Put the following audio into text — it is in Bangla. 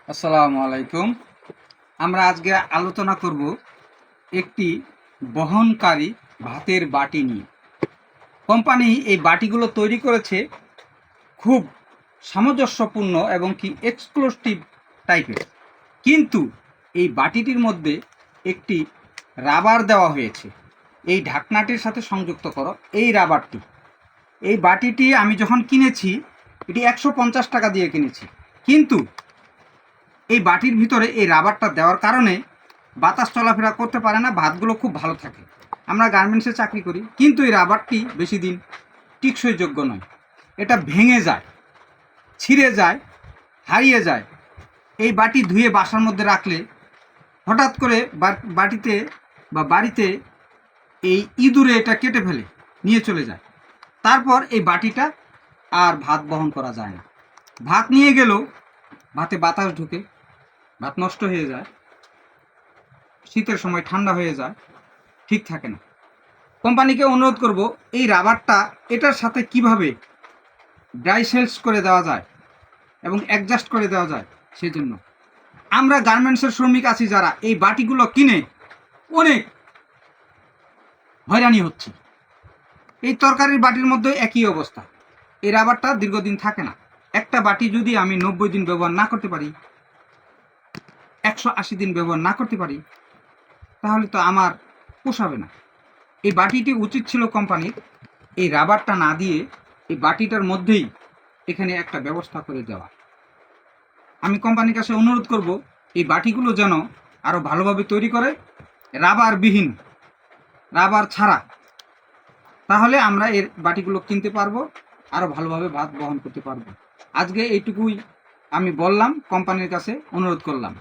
আসসালামু আলাইকুম। আমরা আজকে আলোচনা করব একটি বহনকারী ভাতের বাটি নিয়ে। কোম্পানি এই বাটিগুলো তৈরি করেছে খুব সামঞ্জস্যপূর্ণ এবং কি এক্সক্লুসিভ টাইপের, কিন্তু এই বাটিটির মধ্যে একটি রাবার দেওয়া হয়েছে। এই ঢাকনাটির সাথে সংযুক্ত করো এই রাবারটি। এই বাটিটি আমি যখন কিনেছি এটি 150 টাকা দিয়ে কিনেছি, কিন্তু এই বাটির ভিতরে এই রাবারটা দেওয়ার কারণে বাতাস চলাফেরা করতে পারে না, ভাতগুলো খুব ভালো থাকে। আমরা গার্মেন্টসে চাকরি করি, কিন্তু এই রাবারটি বেশি দিন টিকসই যোগ্য নয়। এটা ভেঙে যায়, ছিঁড়ে যায়, হারিয়ে যায়। এই বাটি ধুয়ে বাসার মধ্যে রাখলে হঠাৎ করে বাড়িতে এই ইঁদুরে এটা কেটে ফেলে নিয়ে চলে যায়। তারপর এই বাটিটা আর ভাত বহন করা যায় না। ভাত নিয়ে গেলেও ভাতে বাতাস ঢুকে ভাত নষ্ট হয়ে যায়, শীতের সময় ঠান্ডা হয়ে যায়, ঠিক থাকে না। কোম্পানিকে অনুরোধ করব এই রাবারটা এটার সাথে কিভাবে ড্রাই সেলস করে দেওয়া যায় এবং অ্যাডজাস্ট করে দেওয়া যায়। সেই জন্য আমরা গার্মেন্টসের শ্রমিক আছি যারা এই বাটিগুলো কিনে অনেক হয়রানি হচ্ছে। এই তরকারির বাটির মধ্যে একই অবস্থা, এই রাবারটা দীর্ঘদিন থাকে না। একটা বাটি যদি আমি 90 দিন ব্যবহার না করতে পারি, 180 দিন ব্যবহার না করতে পারি, তাহলে তো আমার পোষাবে না। এই বাটিটি উচিত ছিল কোম্পানির এই রাবারটা না দিয়ে এই বাটিটার মধ্যেই এখানে একটা ব্যবস্থা করে দেওয়া। আমি কোম্পানির কাছে অনুরোধ করব এই বাটিগুলো যেন আরও ভালোভাবে তৈরি করে, রাবারবিহীন, রাবার ছাড়া। তাহলে আমরা এর বাটিগুলো কিনতে পারবো, আরও ভালোভাবে ভাত বহন করতে পারবো। আজকে এইটুকুই আমি বললাম, কোম্পানির কাছে অনুরোধ করলাম।